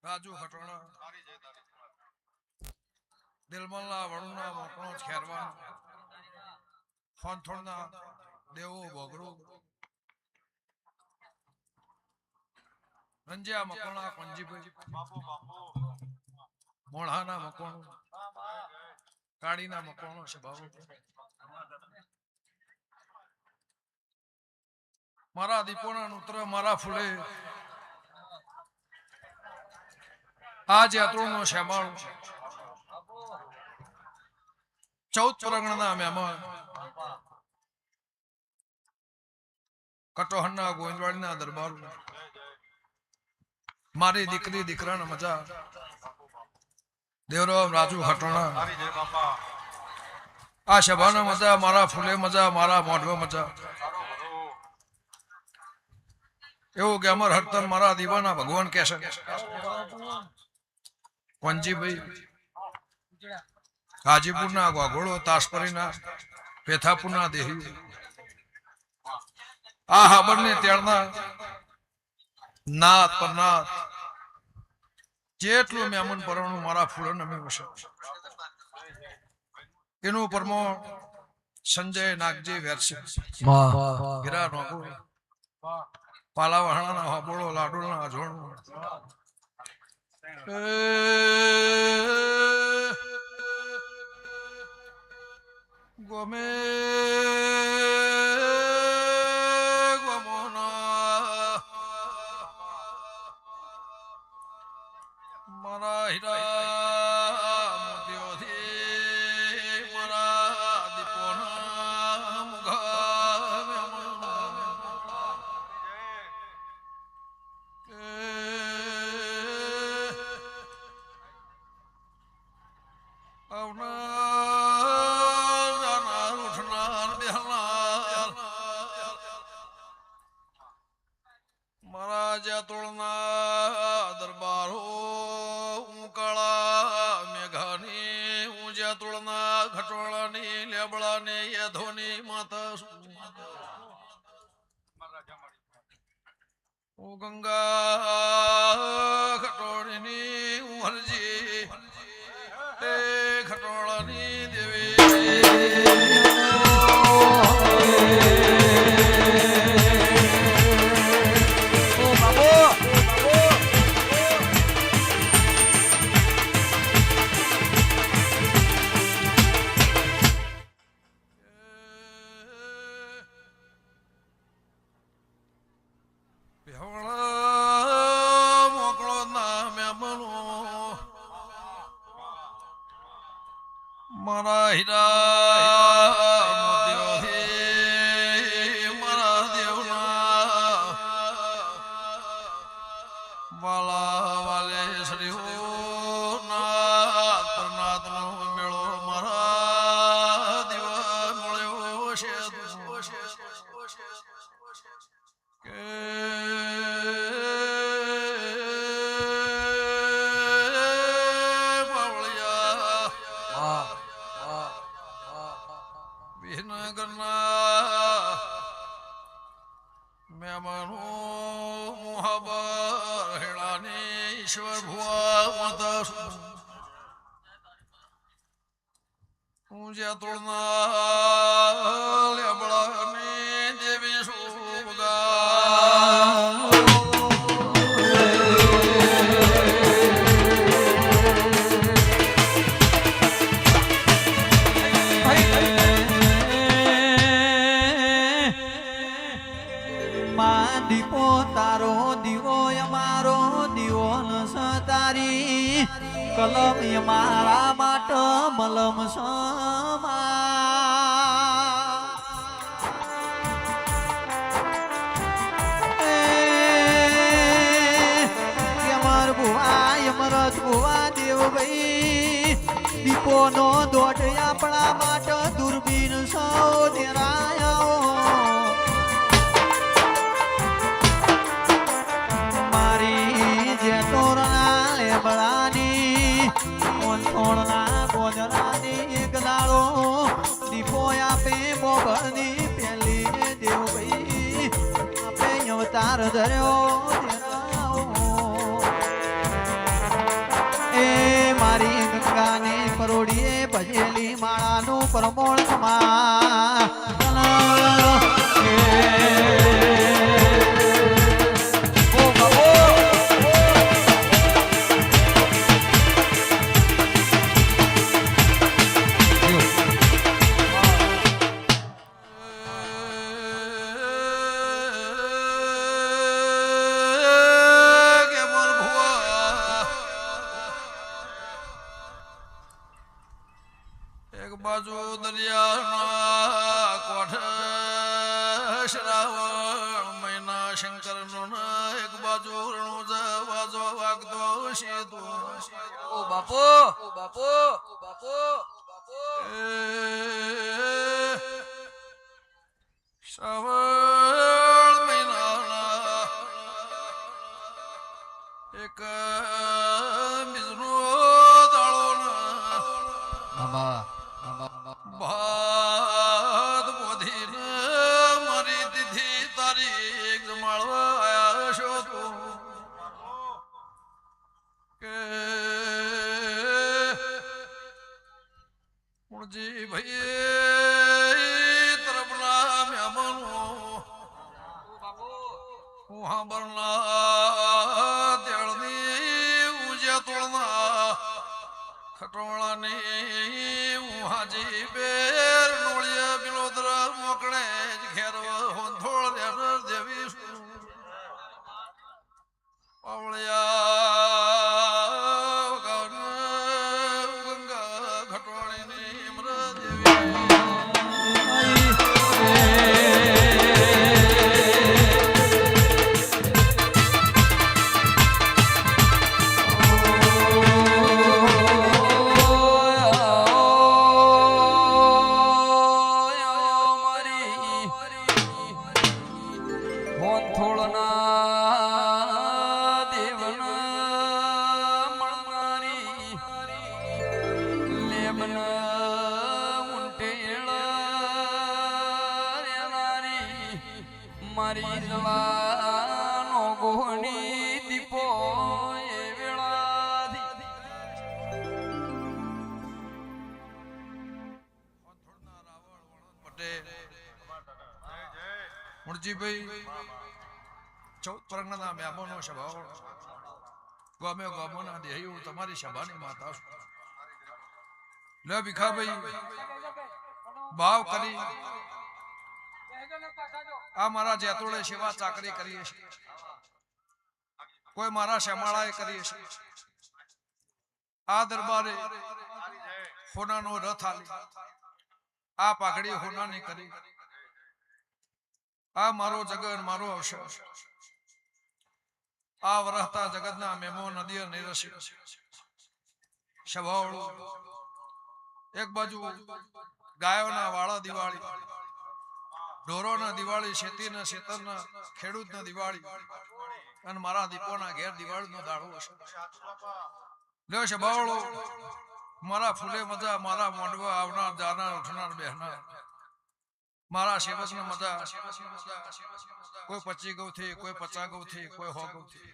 રાજુ ખટોણા દિલમલના વડુના મોકણો ખેરવાનો ફોનથોડના દેવો ભોગરો રંજિયા મકણા પંજીભાઈ મોઢાના મકોણો કાળીના મકોણો છે બાબુ મારા દીપોના નૂત્ર મારા ફૂલે આજ યાત્રોનો શ્યામાળો 14 પરગણાના મહેમાન કટોહરના ગોવિંદવાડીના દરબાર મારી દીકરી દીકરાના મજા દેવરામ રાજુ ખટોણા આ સભાના મજા મારા ફૂલે મજા મારા મોઢવે મજા એવું કે અમર હરતન મારા દીવાના ભગવાન કહેશે પંજીભાઈ ગાજીપુરના વાઘોડો તાસપરીના પેથાપુરના દેહી આ હાબરને તેડના નાથ પરનાથ જેટલું મેમન પરણું મારા ફૂલોને મેં વસે એનું પરમો સંજય નાગજી વેરસી ગિરા નોગો પાલા વહાણાના હાબોળો લાડુના અજોણું ગમે ગમોના મારા હીરા મોતીઓથી મારા દીપોના મુગા મહારાજા તોળના દરબારો ઉકાળા મેઘાની ઊંઝા તોળના ખટોળાની લેબડાની યધોની માતા ઓ ગંગા ખટોળીની ઉહરજી એ ખટોળાની દેવી મારા હીરા મોતીઓથી મારા દેવના વાલા વાલે શ્રીઓ નાથ પરનાથનો મેળો મારા દેવા મળ્યો છે કે વિનગરના મહેમાનો મોહબર હેળાની ઈશ્વર ભુવા માતા ઊંઝા તોડના લેબડાની દેવી સુગા દીપો તારો દીવો અમારો દીવો સતારી કલમ અમારા માટે મલમ સમા યમર ભુવા યમરત ભુવા દેવ ભાઈ દીપો નો દોઢ આપણા માટે દુર્બીન સૌ દેરાયો ઓણના ગોજરાની ગલાળો દીપો આપે બોબરની પેલી દેવ ભાઈ આપે અવતાર ધર્યો કાકાની પરોડીએ ભજેલી માળાનું પરમોણ એક બાજુ દરિયાના કોઠે શ્રાવણ મહિના શંકરનો એક બાજુ રણુજ વાજો વાગતો સીધો ઓ બાપો ઓ બાપો ઓ બાપો શ્રાવણ મહિનાના એક બીજનો દાડો ભાત બોધીને મારી દીધી તારીખ જમાડવા આયા છો તું કે મુણજી ભાઈ તરફના મહેમાનો હું સાંભળના તેળની ઉજે તોળના ખટોળાની હાજી બેર નોળિયા બિલોદર મોકળે જ ઘેર હોંધોળ લેનર દેવી પાવળિયા ગંગા ઘટોળીની ઇમ્ર દેવી મારી જવાનો ગોહની દીપો એ વેળાથી મુરજીભાઈ 14 પરગણાના મહેમાનો સભા ગામે ગામોના દેહયું તમારી સભાની માતા લે ભીખાભાઈ ભાવ કરી આ મારા જેતોડે સેવા ચાકરી કરીએ છે કોઈ મારા શ્યામાળાએ કરીએ છે આ દરબારે હોનાનો રથ આલી આ પાઘડી હોનાની કરી આ મારો જગન મારો અવસર આ વરહતા જગતના મેમો નદીએ નિરસી સભાવાળું એક બાજુ ગાયોના વાળા દિવાળી ઢોરોના દિવાળી શેતીના શેતરના ખેડૂતના દિવાળી અને મારા દીપોના ઘેર દિવાળીનો દાડો હશે લ્યો સભાવાળો મારા ફૂલે મજા મારા મોઢવા આવનાર જાનાર ઉઠનાર બેહનાર મારા સેવકને મજા કોઈ 25 ગૌથી કોઈ 50 ગૌથી કોઈ 100 ગૌથી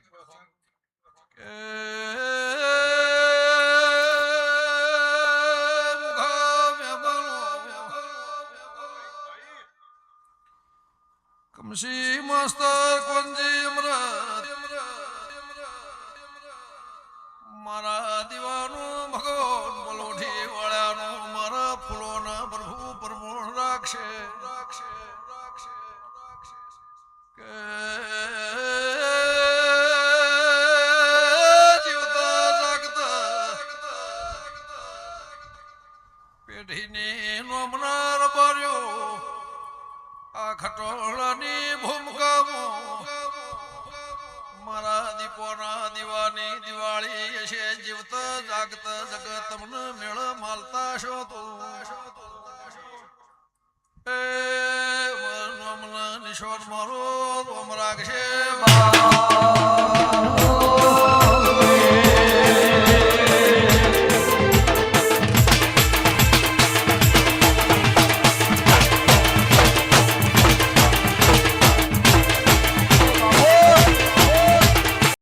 કમસી માસ્તર કોંજી અમૃત મારા દીવાનું ભગવાન બલોઠી વાળાનું મારા ફૂલોના પ્રભુ પરમોણ રાખશે કે જીવતા જાગતા પેઢીની નોમનાર બાર્યો આ ખટોળાની ભૂમકામાં મારા દીપોના દીવાની દિવાળી છે જીવતા જાગતા જગત તમને મેળ માલતા છો તો એ નિશોર મારો રોમ રાખશે